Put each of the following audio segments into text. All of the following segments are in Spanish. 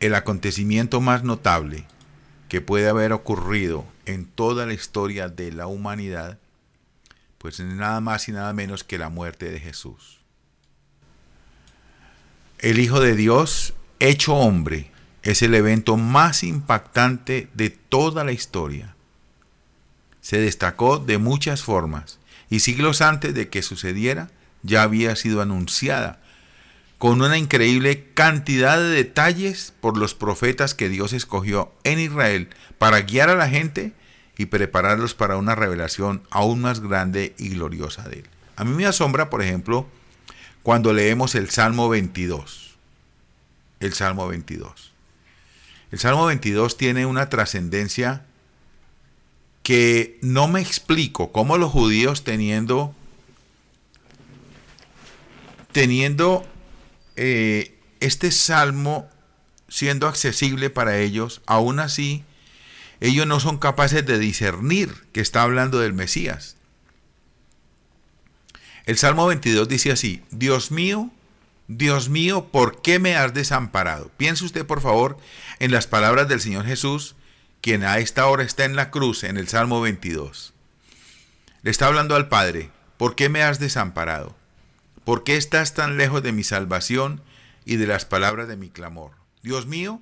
el acontecimiento más notable que puede haber ocurrido en toda la historia de la humanidad, pues es nada más y nada menos que la muerte de Jesús. El Hijo de Dios, hecho hombre, es el evento más impactante de toda la historia. Se destacó de muchas formas y siglos antes de que sucediera ya había sido anunciada con una increíble cantidad de detalles por los profetas que Dios escogió en Israel para guiar a la gente y prepararlos para una revelación aún más grande y gloriosa de Él. A mí me asombra, por ejemplo, cuando leemos el Salmo 22. El Salmo 22. El Salmo 22 tiene una trascendencia que no me explico cómo los judíos teniendo este salmo siendo accesible para ellos, aún así ellos no son capaces de discernir que está hablando del Mesías. El Salmo 22 dice así: Dios mío, ¿por qué me has desamparado? Piense usted, por favor, en las palabras del Señor Jesús, quien a esta hora está en la cruz, en el Salmo 22. Le está hablando al Padre: ¿por qué me has desamparado? ¿Por qué estás tan lejos de mi salvación y de las palabras de mi clamor? Dios mío,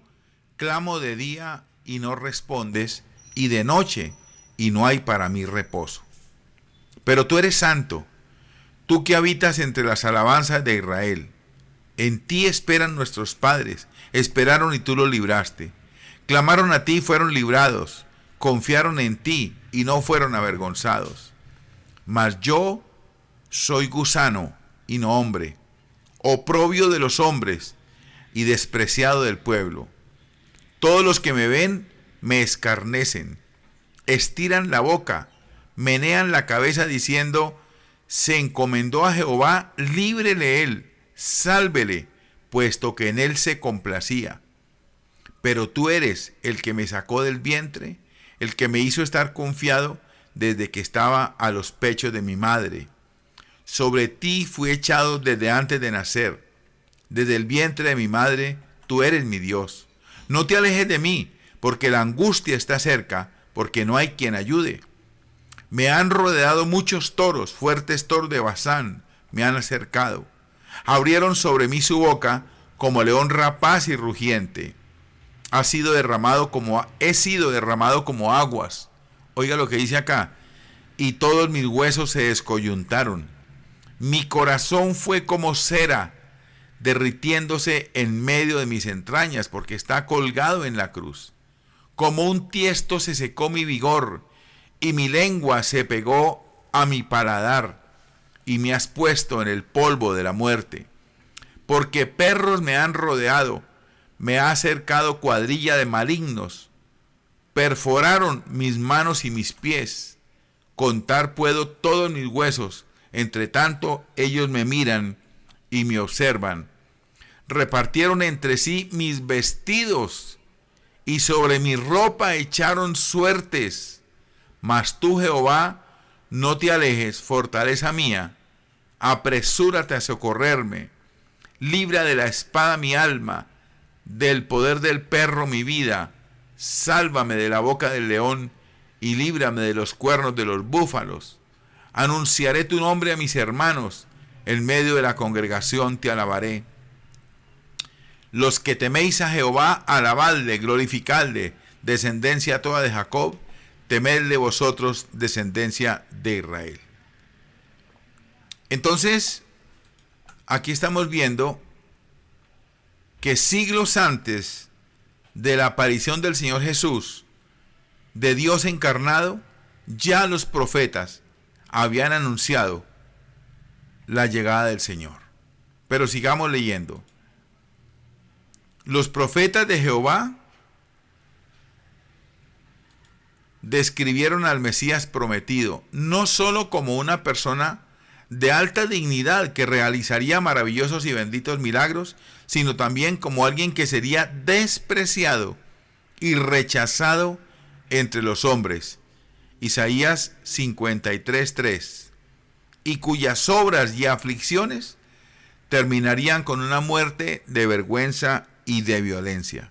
clamo de día y no respondes, y de noche y no hay para mí reposo. Pero tú eres santo, tú que habitas entre las alabanzas de Israel. En ti esperan nuestros padres, esperaron y tú los libraste. Clamaron a ti y fueron librados, confiaron en ti y no fueron avergonzados. Mas yo soy gusano y no hombre, oprobio de los hombres y despreciado del pueblo. Todos los que me ven me escarnecen, estiran la boca, menean la cabeza diciendo: se encomendó a Jehová, líbrele él, sálvele, puesto que en él se complacía. Pero tú eres el que me sacó del vientre, el que me hizo estar confiado desde que estaba a los pechos de mi madre. Sobre ti fui echado desde antes de nacer. Desde el vientre de mi madre, tú eres mi Dios. No te alejes de mí, porque la angustia está cerca, porque no hay quien ayude. Me han rodeado muchos toros, fuertes toros de Basán, me han acercado. Abrieron sobre mí su boca como león rapaz y rugiente. He sido derramado como aguas. Oiga lo que dice acá: y todos mis huesos se descoyuntaron. Mi corazón fue como cera, derritiéndose en medio de mis entrañas, porque está colgado en la cruz. Como un tiesto se secó mi vigor, y mi lengua se pegó a mi paladar, y me has puesto en el polvo de la muerte. Porque perros me han rodeado, me ha cercado cuadrilla de malignos. Perforaron mis manos y mis pies. Contar puedo todos mis huesos. Entre tanto, ellos me miran y me observan. Repartieron entre sí mis vestidos y sobre mi ropa echaron suertes. Mas tú, Jehová, no te alejes, fortaleza mía. Apresúrate a socorrerme. Libra de la espada mi alma, del poder del perro mi vida. Sálvame de la boca del león y líbrame de los cuernos de los búfalos. Anunciaré tu nombre a mis hermanos, en medio de la congregación te alabaré. Los que teméis a Jehová, alabadle, glorificadle, descendencia toda de Jacob, temedle vosotros, descendencia de Israel. Entonces, aquí estamos viendo que siglos antes de la aparición del Señor Jesús, de Dios encarnado, ya los profetas habían anunciado la llegada del Señor. Pero sigamos leyendo. Los profetas de Jehová describieron al Mesías prometido no solo como una persona de alta dignidad que realizaría maravillosos y benditos milagros, sino también como alguien que sería despreciado y rechazado entre los hombres. Isaías 53:3, y cuyas obras y aflicciones terminarían con una muerte de vergüenza y de violencia.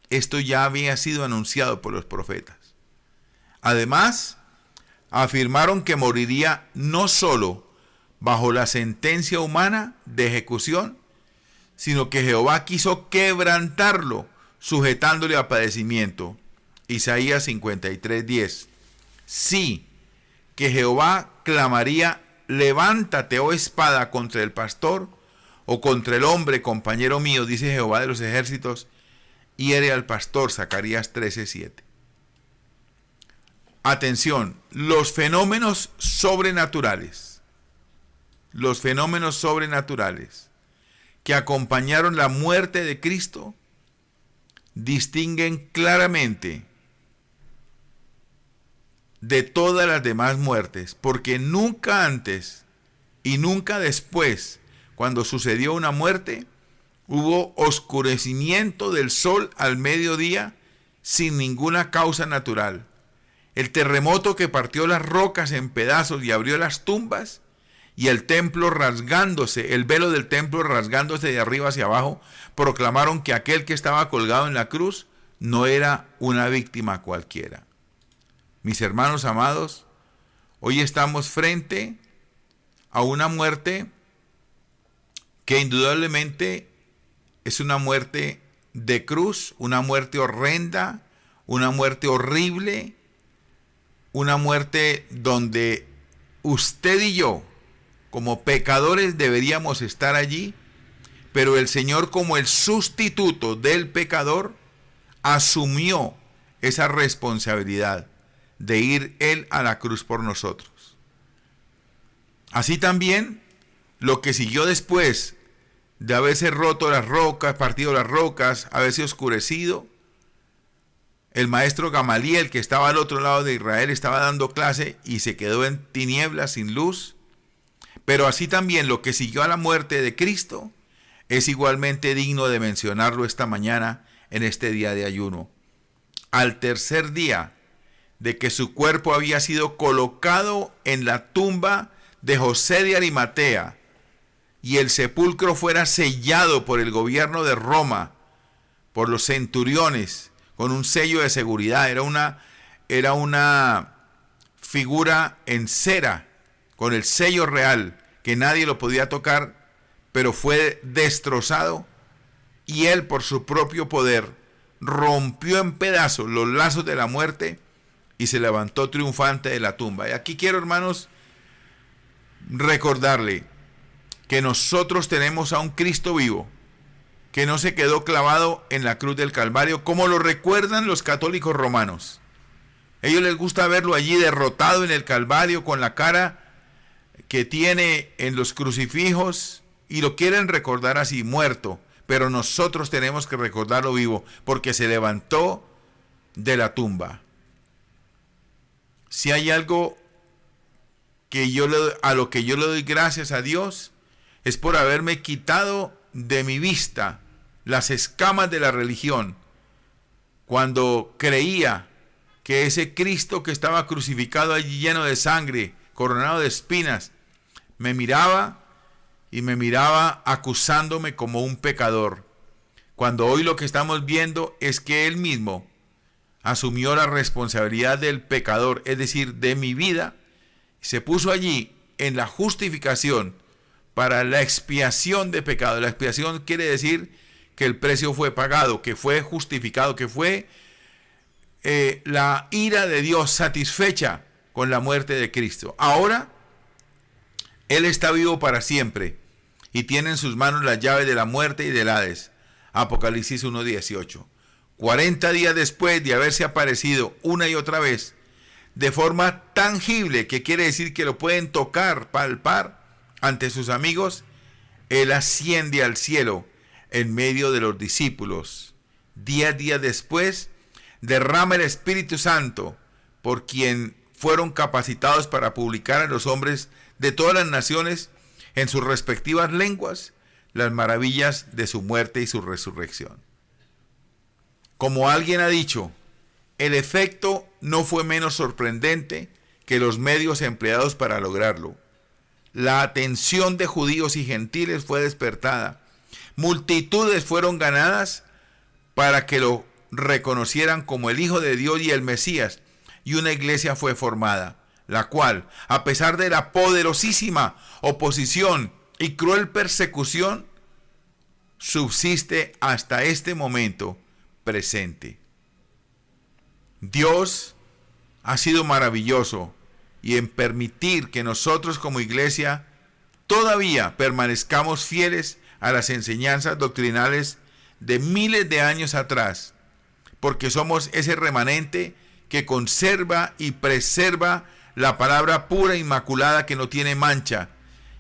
Esto ya había sido anunciado por los profetas. Además, afirmaron que moriría no solo bajo la sentencia humana de ejecución, sino que Jehová quiso quebrantarlo, sujetándole a padecimiento. Isaías 53:10. Sí, que Jehová clamaría: levántate, oh espada, contra el pastor o contra el hombre, compañero mío, dice Jehová de los ejércitos, hiere al pastor. Zacarías 13:7. Atención, los fenómenos sobrenaturales que acompañaron la muerte de Cristo distinguen claramente de todas las demás muertes, porque nunca antes y nunca después, cuando sucedió una muerte, hubo oscurecimiento del sol al mediodía sin ninguna causa natural. El terremoto que partió las rocas en pedazos y abrió las tumbas, y el templo rasgándose, el velo del templo rasgándose de arriba hacia abajo, proclamaron que aquel que estaba colgado en la cruz no era una víctima cualquiera. Mis hermanos amados, hoy estamos frente a una muerte que indudablemente es una muerte de cruz, una muerte horrenda, una muerte horrible, una muerte donde usted y yo, como pecadores, deberíamos estar allí, pero el Señor, como el sustituto del pecador, asumió esa responsabilidad de ir Él a la cruz por nosotros. Así también, lo que siguió después de haberse roto las rocas, partido las rocas, haberse oscurecido, el maestro Gamaliel, que estaba al otro lado de Israel, estaba dando clase y se quedó en tinieblas, sin luz. Pero así también lo que siguió a la muerte de Cristo es igualmente digno de mencionarlo esta mañana en este día de ayuno. Al tercer día de que su cuerpo había sido colocado en la tumba de José de Arimatea y el sepulcro fuera sellado por el gobierno de Roma, por los centuriones, con un sello de seguridad, era una figura en cera, con el sello real, que nadie lo podía tocar, pero fue destrozado, y él por su propio poder rompió en pedazos los lazos de la muerte y se levantó triunfante de la tumba. Y aquí quiero, hermanos, recordarle que nosotros tenemos a un Cristo vivo, que no se quedó clavado en la cruz del Calvario, como lo recuerdan los católicos romanos. A ellos les gusta verlo allí derrotado en el Calvario, con la cara que tiene en los crucifijos, y lo quieren recordar así, muerto. Pero nosotros tenemos que recordarlo vivo, porque se levantó de la tumba. Si hay algo a lo que yo le doy gracias a Dios, es por haberme quitado de mi vista las escamas de la religión, cuando creía que ese Cristo que estaba crucificado allí, lleno de sangre, coronado de espinas, me miraba acusándome como un pecador, cuando hoy lo que estamos viendo es que Él mismo asumió la responsabilidad del pecador, es decir, de mi vida, se puso allí en la justificación para la expiación de pecado. La expiación quiere decir que el precio fue pagado, que fue justificado, que fue la ira de Dios satisfecha con la muerte de Cristo. Ahora, Él está vivo para siempre y tiene en sus manos las llaves de la muerte y del Hades. Apocalipsis 1:18. 40 días después de haberse aparecido una y otra vez, de forma tangible, que quiere decir que lo pueden tocar, palpar ante sus amigos, Él asciende al cielo en medio de los discípulos. 10 días después, derrama el Espíritu Santo, por quien fueron capacitados para publicar a los hombres de todas las naciones en sus respectivas lenguas las maravillas de su muerte y su resurrección. Como alguien ha dicho, el efecto no fue menos sorprendente que los medios empleados para lograrlo. La atención de judíos y gentiles fue despertada. Multitudes fueron ganadas para que lo reconocieran como el Hijo de Dios y el Mesías, y una iglesia fue formada, la cual, a pesar de la poderosísima oposición y cruel persecución, subsiste hasta este momento presente. Dios ha sido maravilloso y en permitir que nosotros como iglesia todavía permanezcamos fieles a las enseñanzas doctrinales de miles de años atrás, porque somos ese remanente que conserva y preserva la palabra pura e inmaculada, que no tiene mancha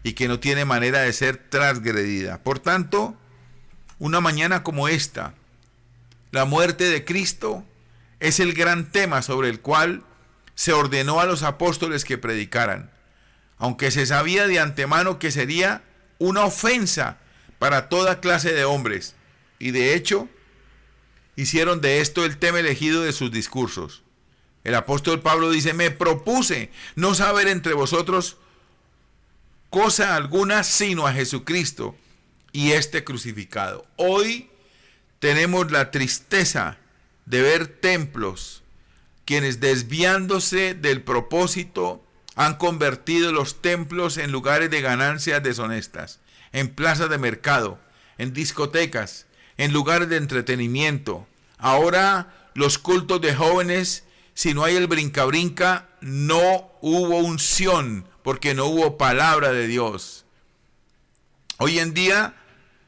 y que no tiene manera de ser transgredida. Por tanto, una mañana como esta, la muerte de Cristo es el gran tema sobre el cual se ordenó a los apóstoles que predicaran, aunque se sabía de antemano que sería una ofensa para toda clase de hombres, y de hecho hicieron de esto el tema elegido de sus discursos. El apóstol Pablo dice: me propuse no saber entre vosotros cosa alguna sino a Jesucristo y este crucificado. Hoy tenemos la tristeza de ver templos quienes, desviándose del propósito, han convertido los templos en lugares de ganancias deshonestas, en plazas de mercado, en discotecas, en lugares de entretenimiento. Ahora los cultos de jóvenes, si no hay el brinca-brinca, no hubo unción, porque no hubo palabra de Dios. Hoy en día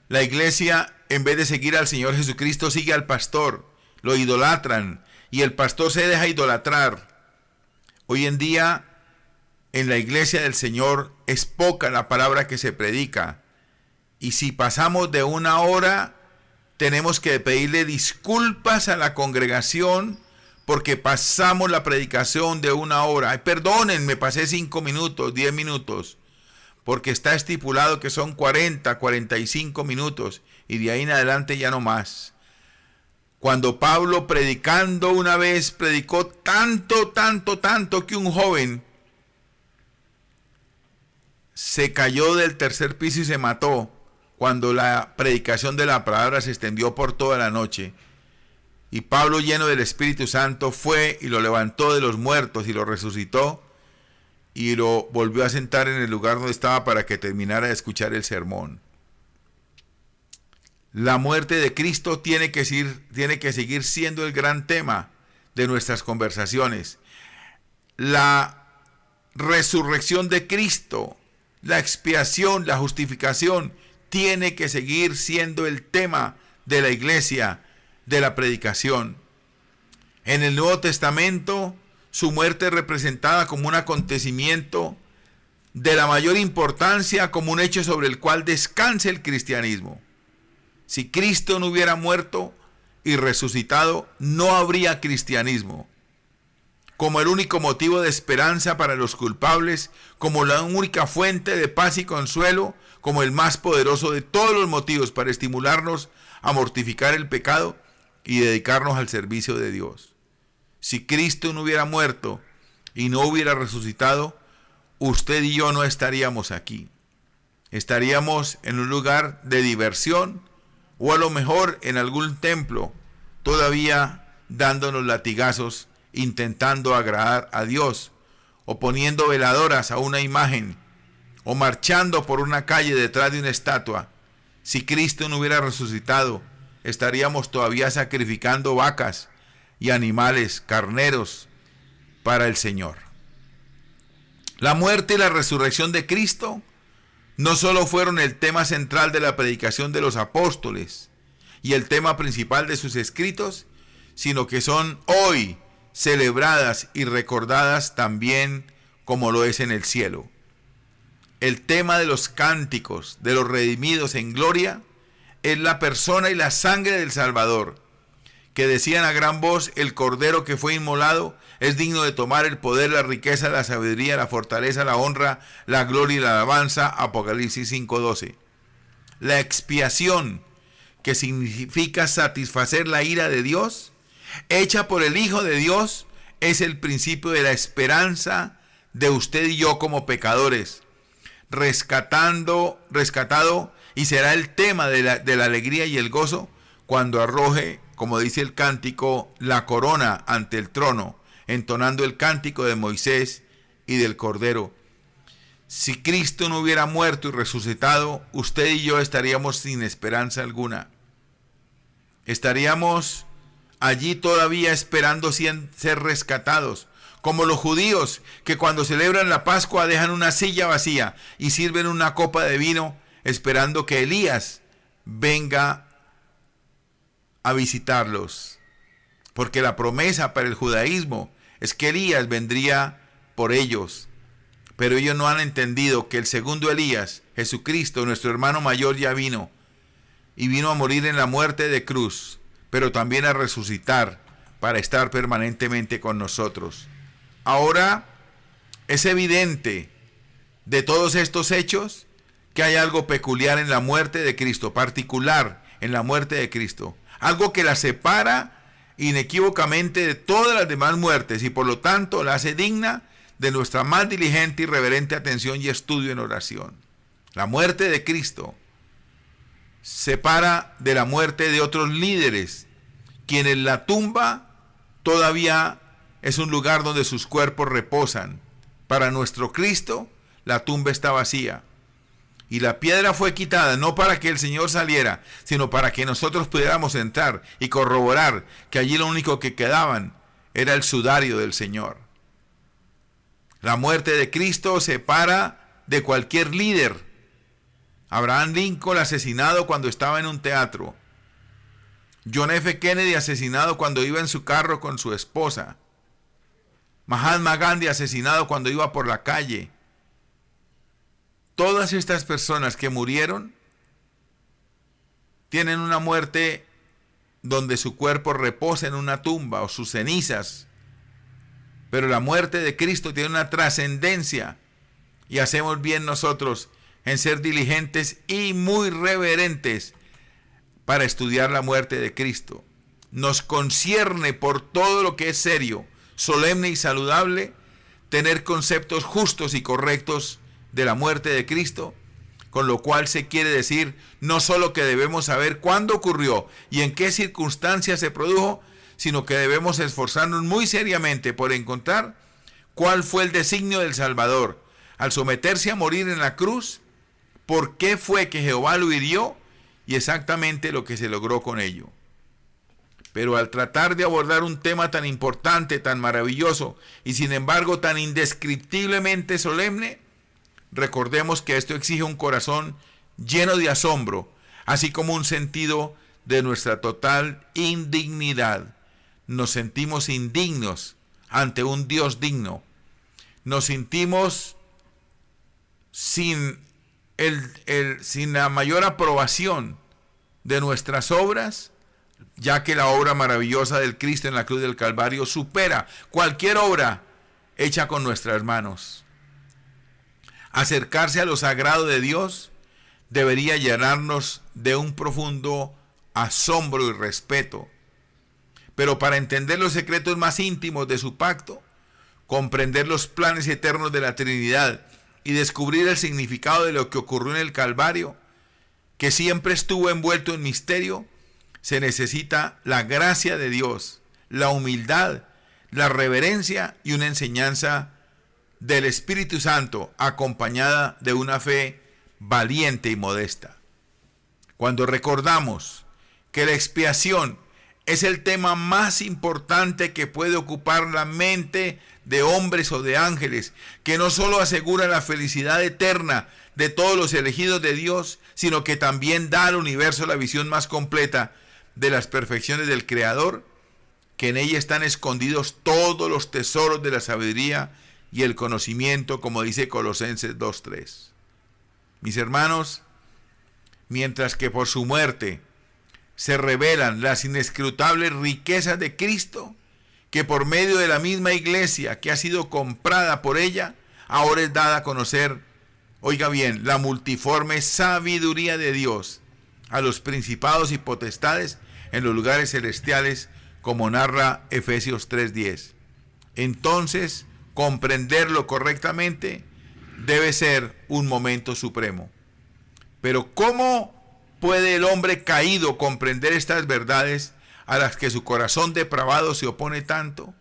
la iglesia, en vez de seguir al Señor Jesucristo, sigue al pastor, lo idolatran y el pastor se deja idolatrar. Hoy en día en la iglesia del Señor es poca la palabra que se predica, y si pasamos de una hora tenemos que pedirle disculpas a la congregación porque pasamos la predicación de una hora. Ay, perdonen, me pasé 5 minutos, 10 minutos, porque está estipulado que son 40, 45 minutos y de ahí en adelante ya no más. Cuando Pablo, predicando una vez, predicó tanto que un joven se cayó del tercer piso y se mató, cuando la predicación de la palabra se extendió por toda la noche. Y Pablo, lleno del Espíritu Santo, fue y lo levantó de los muertos y lo resucitó y lo volvió a sentar en el lugar donde estaba para que terminara de escuchar el sermón. La muerte de Cristo tiene que seguir siendo el gran tema de nuestras conversaciones. La resurrección de Cristo, la expiación, la justificación, tiene que seguir siendo el tema de la iglesia, de la predicación. En el Nuevo Testamento, su muerte es representada como un acontecimiento de la mayor importancia, como un hecho sobre el cual descansa el cristianismo. Si Cristo no hubiera muerto y resucitado, no habría cristianismo. Como el único motivo de esperanza para los culpables, como la única fuente de paz y consuelo, como el más poderoso de todos los motivos para estimularnos a mortificar el pecado y dedicarnos al servicio de Dios. Si Cristo no hubiera muerto y no hubiera resucitado, usted y yo no estaríamos aquí. Estaríamos en un lugar de diversión, o a lo mejor en algún templo, todavía dándonos latigazos, intentando agradar a Dios, o poniendo veladoras a una imagen, o marchando por una calle detrás de una estatua. Si Cristo no hubiera resucitado, estaríamos todavía sacrificando vacas y animales, carneros, para el Señor. La muerte y la resurrección de Cristo no solo fueron el tema central de la predicación de los apóstoles y el tema principal de sus escritos, sino que son hoy celebradas y recordadas también como lo es en el cielo. El tema de los cánticos de los redimidos en gloria es la persona y la sangre del Salvador, que decían a gran voz: el Cordero que fue inmolado es digno de tomar el poder, la riqueza, la sabiduría, la fortaleza, la honra, la gloria y la alabanza. Apocalipsis 5:12. La expiación, que significa satisfacer la ira de Dios, hecha por el Hijo de Dios, es el principio de la esperanza de usted y yo como pecadores, rescatado, y será el tema de la alegría y el gozo cuando arroje como dice el cántico, la corona ante el trono, entonando el cántico de Moisés y del Cordero. Si Cristo no hubiera muerto y resucitado, usted y yo estaríamos sin esperanza alguna. Estaríamos allí todavía esperando ser rescatados, como los judíos que cuando celebran la Pascua dejan una silla vacía y sirven una copa de vino esperando que Elías venga a visitarlos. Porque la promesa para el judaísmo es que Elías vendría por ellos. Pero ellos no han entendido que el segundo Elías, Jesucristo, nuestro hermano mayor, ya vino. Y vino a morir en la muerte de cruz, pero también a resucitar para estar permanentemente con nosotros. Ahora es evidente de todos estos hechos que hay algo peculiar en la muerte de Cristo, particular en la muerte de Cristo. Algo que la separa inequívocamente de todas las demás muertes y por lo tanto la hace digna de nuestra más diligente y reverente atención y estudio en oración. La muerte de Cristo separa de la muerte de otros líderes, quienes la tumba todavía es un lugar donde sus cuerpos reposan. Para nuestro Cristo, la tumba está vacía. Y la piedra fue quitada no para que el Señor saliera, sino para que nosotros pudiéramos entrar y corroborar que allí lo único que quedaban era el sudario del Señor. La muerte de Cristo separa de cualquier líder. Abraham Lincoln asesinado cuando estaba en un teatro. John F. Kennedy asesinado cuando iba en su carro con su esposa. Mahatma Gandhi asesinado cuando iba por la calle. Todas estas personas que murieron tienen una muerte donde su cuerpo reposa en una tumba o sus cenizas. Pero la muerte de Cristo tiene una trascendencia y hacemos bien nosotros en ser diligentes y muy reverentes para estudiar la muerte de Cristo. Nos concierne por todo lo que es serio, solemne y saludable tener conceptos justos y correctos de la muerte de Cristo, con lo cual se quiere decir no solo que debemos saber cuándo ocurrió y en qué circunstancias se produjo, sino que debemos esforzarnos muy seriamente por encontrar cuál fue el designio del Salvador al someterse a morir en la cruz, por qué fue que Jehová lo hirió y exactamente lo que se logró con ello. Pero al tratar de abordar un tema tan importante, tan maravilloso y sin embargo tan indescriptiblemente solemne, recordemos que esto exige un corazón lleno de asombro, así como un sentido de nuestra total indignidad. Nos sentimos indignos ante un Dios digno. Nos sentimos sin la mayor aprobación de nuestras obras, ya que la obra maravillosa del Cristo en la cruz del Calvario supera cualquier obra hecha con nuestras manos. Acercarse a lo sagrado de Dios debería llenarnos de un profundo asombro y respeto. Pero para entender los secretos más íntimos de su pacto, comprender los planes eternos de la Trinidad y descubrir el significado de lo que ocurrió en el Calvario, que siempre estuvo envuelto en misterio, se necesita la gracia de Dios, la humildad, la reverencia y una enseñanza del Espíritu Santo acompañada de una fe valiente y modesta. Cuando recordamos que la expiación es el tema más importante que puede ocupar la mente de hombres o de ángeles, que no solo asegura la felicidad eterna de todos los elegidos de Dios, sino que también da al universo la visión más completa de las perfecciones del Creador, que en ella están escondidos todos los tesoros de la sabiduría y el conocimiento, como dice Colosenses 2:3. Mis hermanos, mientras que por su muerte se revelan las inescrutables riquezas de Cristo, que por medio de la misma iglesia que ha sido comprada por ella, ahora es dada a conocer, oiga bien, la multiforme sabiduría de Dios a los principados y potestades en los lugares celestiales, como narra Efesios 3:10. Entonces, comprenderlo correctamente debe ser un momento supremo. Pero ¿cómo puede el hombre caído comprender estas verdades a las que su corazón depravado se opone tanto?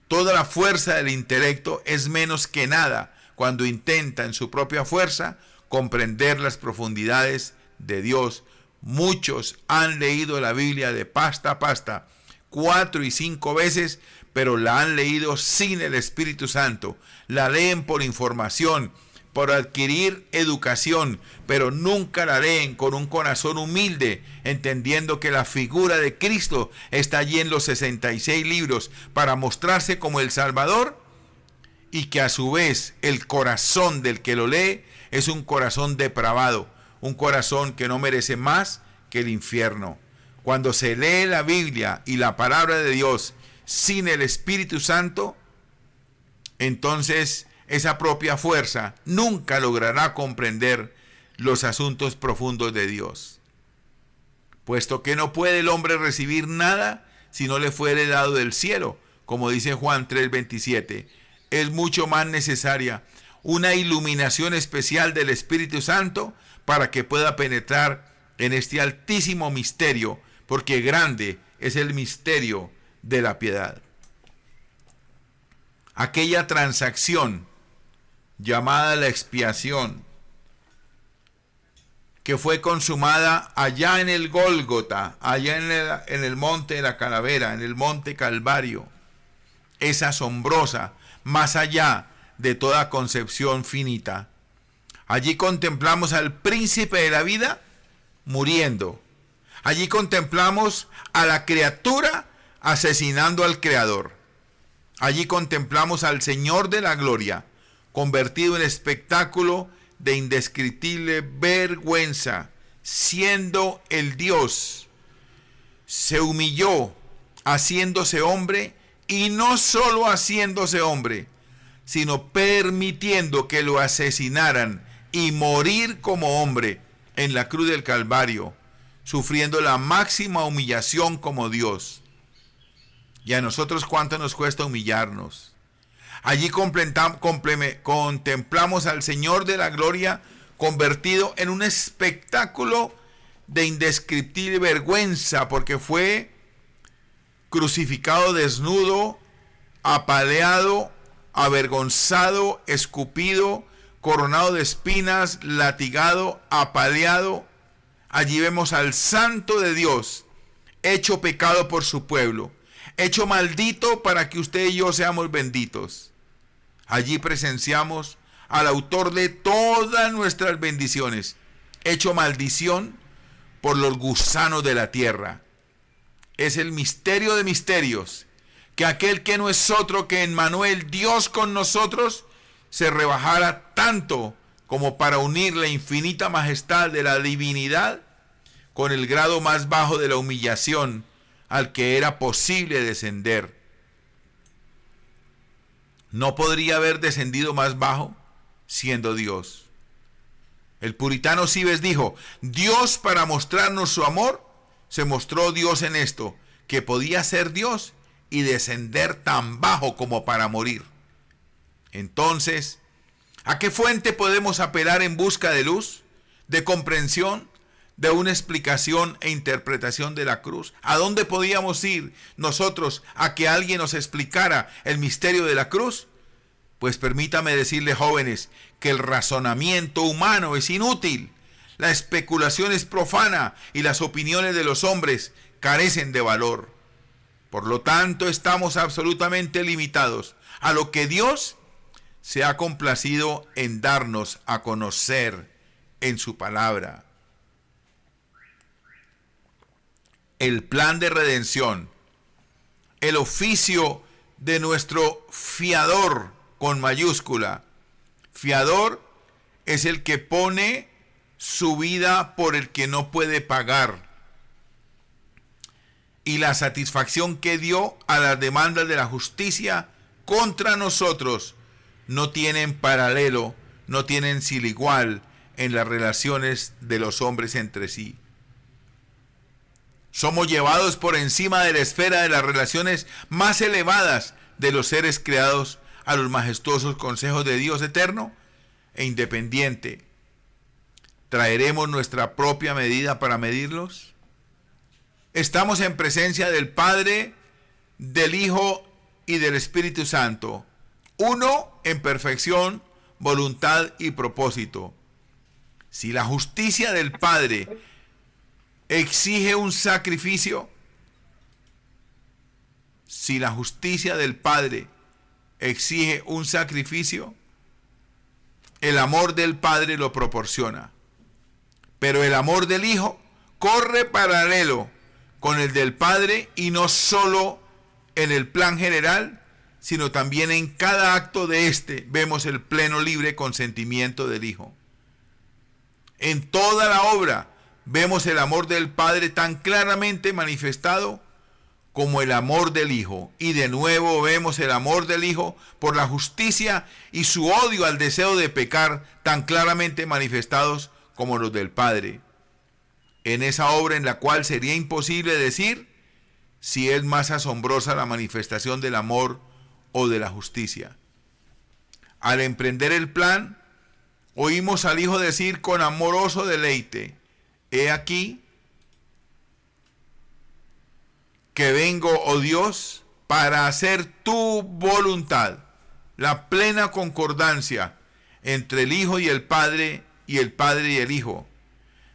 Toda la fuerza del intelecto es menos que nada cuando intenta en su propia fuerza comprender las profundidades de Dios. Muchos han leído la Biblia de pasta a pasta 4 y 5 veces, pero la han leído sin el Espíritu Santo. La leen por información, por adquirir educación, pero nunca la leen con un corazón humilde, entendiendo que la figura de Cristo está allí en los 66 libros para mostrarse como el Salvador, y que a su vez el corazón del que lo lee es un corazón depravado, un corazón que no merece más que el infierno. Cuando se lee la Biblia y la palabra de Dios sin el Espíritu Santo, entonces esa propia fuerza nunca logrará comprender los asuntos profundos de Dios. Puesto que no puede el hombre recibir nada si no le fuere dado del cielo, como dice Juan 3:27, es mucho más necesaria una iluminación especial del Espíritu Santo para que pueda penetrar en este altísimo misterio, porque grande es el misterio de la piedad. Aquella transacción llamada la expiación, que fue consumada allá en el Gólgota, allá en el monte de la calavera, en el monte Calvario, es asombrosa, más allá de toda concepción finita. Allí contemplamos al príncipe de la vida muriendo. Allí contemplamos a la criatura asesinando al Creador. Allí contemplamos al Señor de la gloria, convertido en espectáculo de indescriptible vergüenza, siendo el Dios. Se humilló haciéndose hombre, y no solo haciéndose hombre, sino permitiendo que lo asesinaran y morir como hombre en la cruz del Calvario, sufriendo la máxima humillación como Dios. Y a nosotros, ¿cuánto nos cuesta humillarnos? Allí contemplamos al Señor de la gloria convertido en un espectáculo de indescriptible vergüenza, porque fue crucificado desnudo, apaleado, avergonzado, escupido, coronado de espinas, latigado, apaleado. Allí vemos al Santo de Dios, hecho pecado por su pueblo, hecho maldito para que usted y yo seamos benditos. Allí presenciamos al autor de todas nuestras bendiciones, hecho maldición por los gusanos de la tierra. Es el misterio de misterios, que aquel que no es otro que Emmanuel, Dios con nosotros, se rebajara tanto como para unir la infinita majestad de la divinidad con el grado más bajo de la humillación al que era posible descender. No podría haber descendido más bajo siendo Dios. El puritano Sives dijo: Dios, para mostrarnos su amor, se mostró Dios en esto, que podía ser Dios y descender tan bajo como para morir. Entonces, ¿a qué fuente podemos apelar en busca de luz, de comprensión, de una explicación e interpretación de la cruz? ¿A dónde podíamos ir nosotros a que alguien nos explicara el misterio de la cruz? Pues permítame decirle, jóvenes, que el razonamiento humano es inútil, la especulación es profana y las opiniones de los hombres carecen de valor. Por lo tanto, estamos absolutamente limitados a lo que Dios se ha complacido en darnos a conocer en su palabra. El plan de redención, el oficio de nuestro fiador con mayúscula. Fiador es el que pone su vida por el que no puede pagar, y la satisfacción que dio a las demandas de la justicia contra nosotros no tienen paralelo, no tienen sin igual en las relaciones de los hombres entre sí. Somos llevados por encima de la esfera de las relaciones más elevadas de los seres creados a los majestuosos consejos de Dios eterno e independiente. ¿Traeremos nuestra propia medida para medirlos? Estamos en presencia del Padre, del Hijo y del Espíritu Santo, uno en perfección, voluntad y propósito. Si la justicia del Padre exige un sacrificio, si la justicia del Padre exige un sacrificio, el amor del Padre lo proporciona. Pero el amor del Hijo corre paralelo con el del Padre, y no solo en el plan general, sino también en cada acto de este vemos el pleno libre consentimiento del Hijo. En toda la obra vemos el amor del Padre tan claramente manifestado como el amor del Hijo, y de nuevo vemos el amor del Hijo por la justicia y su odio al deseo de pecar tan claramente manifestados como los del Padre. En esa obra en la cual sería imposible decir si es más asombrosa la manifestación del amor o de la justicia. Al emprender el plan, oímos al Hijo decir con amoroso deleite: he aquí que vengo, oh Dios, para hacer tu voluntad. La plena concordancia entre el Hijo y el Padre y el Hijo.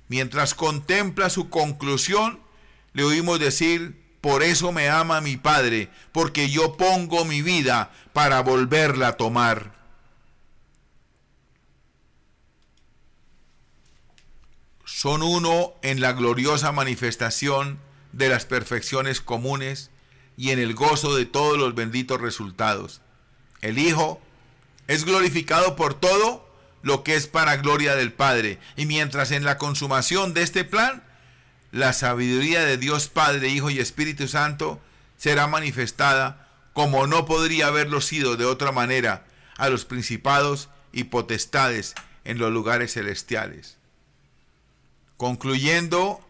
Mientras contempla su conclusión, le oímos decir: por eso me ama mi Padre, porque yo pongo mi vida para volverla a tomar. Son uno en la gloriosa manifestación de las perfecciones comunes y en el gozo de todos los benditos resultados. El Hijo es glorificado por todo lo que es para gloria del Padre, y mientras en la consumación de este plan, la sabiduría de Dios Padre, Hijo y Espíritu Santo será manifestada como no podría haberlo sido de otra manera a los principados y potestades en los lugares celestiales. Concluyendo,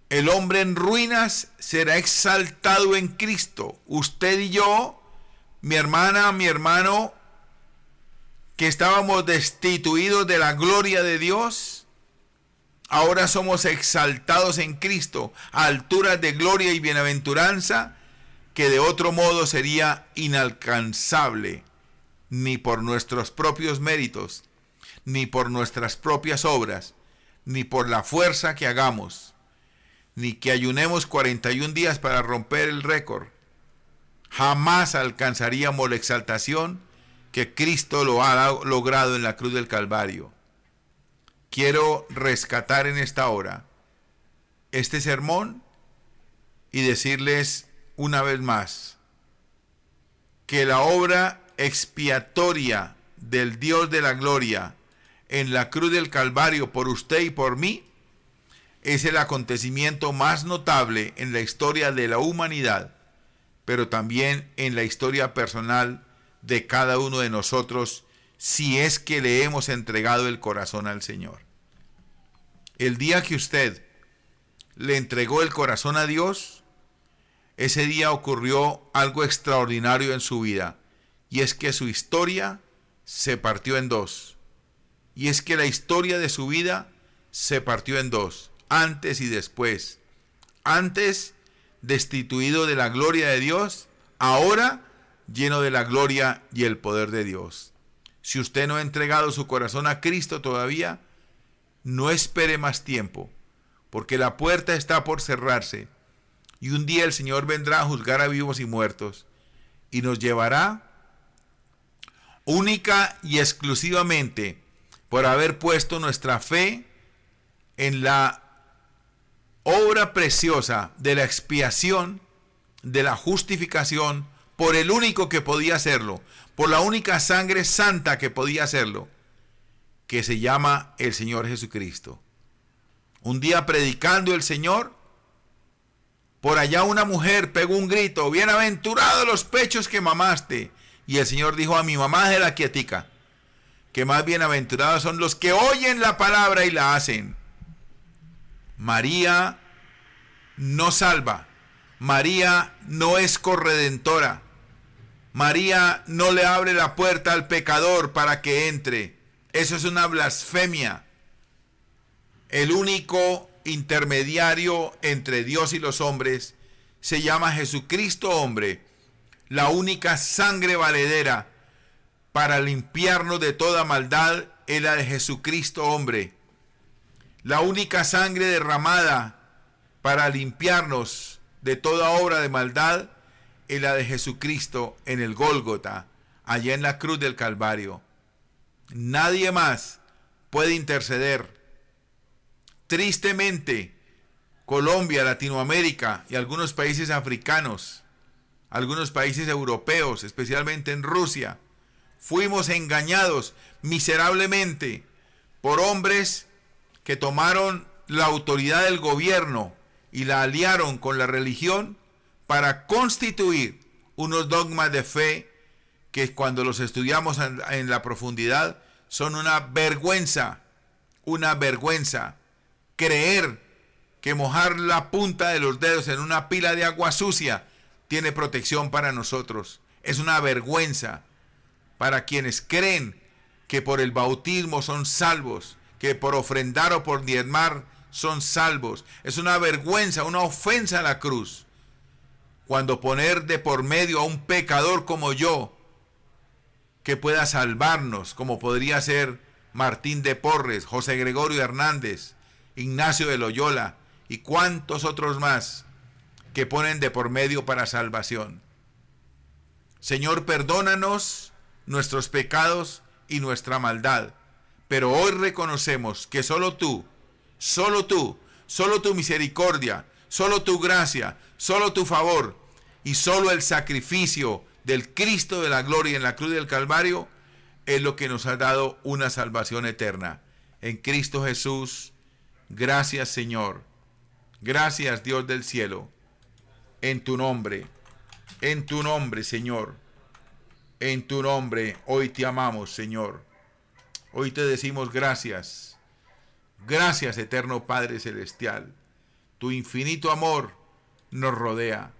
el hombre en ruinas será exaltado en Cristo. Usted y yo, mi hermana, mi hermano, que estábamos destituidos de la gloria de Dios, ahora somos exaltados en Cristo a alturas de gloria y bienaventuranza que de otro modo sería inalcanzable, ni por nuestros propios méritos, ni por nuestras propias obras, ni por la fuerza que hagamos, ni que ayunemos 41 días para romper el récord. Jamás alcanzaríamos la exaltación que Cristo lo ha logrado en la cruz del Calvario. Quiero rescatar en esta hora este sermón y decirles una vez más que la obra expiatoria del Dios de la gloria en la cruz del Calvario por usted y por mí es el acontecimiento más notable en la historia de la humanidad, pero también en la historia personal de cada uno de nosotros, si es que le hemos entregado el corazón al Señor. El día que usted le entregó el corazón a Dios, ese día ocurrió algo extraordinario en su vida, y es que su historia se partió en dos. Y es que la historia de su vida se partió en dos, antes y después. Antes, destituido de la gloria de Dios, ahora lleno de la gloria y el poder de Dios. Si usted no ha entregado su corazón a Cristo todavía, no espere más tiempo, porque la puerta está por cerrarse, y un día el Señor vendrá a juzgar a vivos y muertos, y nos llevará única y exclusivamente por haber puesto nuestra fe en la obra preciosa de la expiación, de la justificación, por el único que podía hacerlo, por la única sangre santa que podía hacerlo, que se llama el Señor Jesucristo. Un día predicando el Señor, por allá una mujer pegó un grito: bienaventurados los pechos que mamaste. Y el Señor dijo: a mi mamá de la quietica, que más bienaventurados son los que oyen la palabra y la hacen. María no salva, María no es corredentora, María no le abre la puerta al pecador para que entre. Eso es una blasfemia. El único intermediario entre Dios y los hombres, se llama Jesucristo hombre, la única sangre valedera para limpiarnos de toda maldad es la de Jesucristo hombre. La única sangre derramada para limpiarnos de toda obra de maldad es la de Jesucristo en el Gólgota, allá en la cruz del Calvario. Nadie más puede interceder. Tristemente, Colombia, Latinoamérica y algunos países africanos, algunos países europeos, especialmente en Rusia, fuimos engañados miserablemente por hombres que tomaron la autoridad del gobierno y la aliaron con la religión para constituir unos dogmas de fe que cuando los estudiamos en la profundidad son una vergüenza, una vergüenza. Creer que mojar la punta de los dedos en una pila de agua sucia tiene protección para nosotros. Es una vergüenza para quienes creen que por el bautismo son salvos, que por ofrendar o por diezmar son salvos. Es una vergüenza, una ofensa a la cruz, cuando poner de por medio a un pecador como yo, que pueda salvarnos, como podría ser Martín de Porres, José Gregorio Hernández, Ignacio de Loyola y cuantos otros más que ponen de por medio para salvación. Señor, perdónanos nuestros pecados y nuestra maldad, pero hoy reconocemos que solo tú, solo tu misericordia, solo tu gracia, solo tu favor y solo el sacrificio del Cristo de la gloria en la cruz del Calvario es lo que nos ha dado una salvación eterna. En Cristo Jesús. Gracias, Señor. Gracias, Dios del cielo. En tu nombre, Señor. En tu nombre, hoy te amamos, Señor. Hoy te decimos gracias. Gracias, eterno Padre Celestial. Tu infinito amor nos rodea.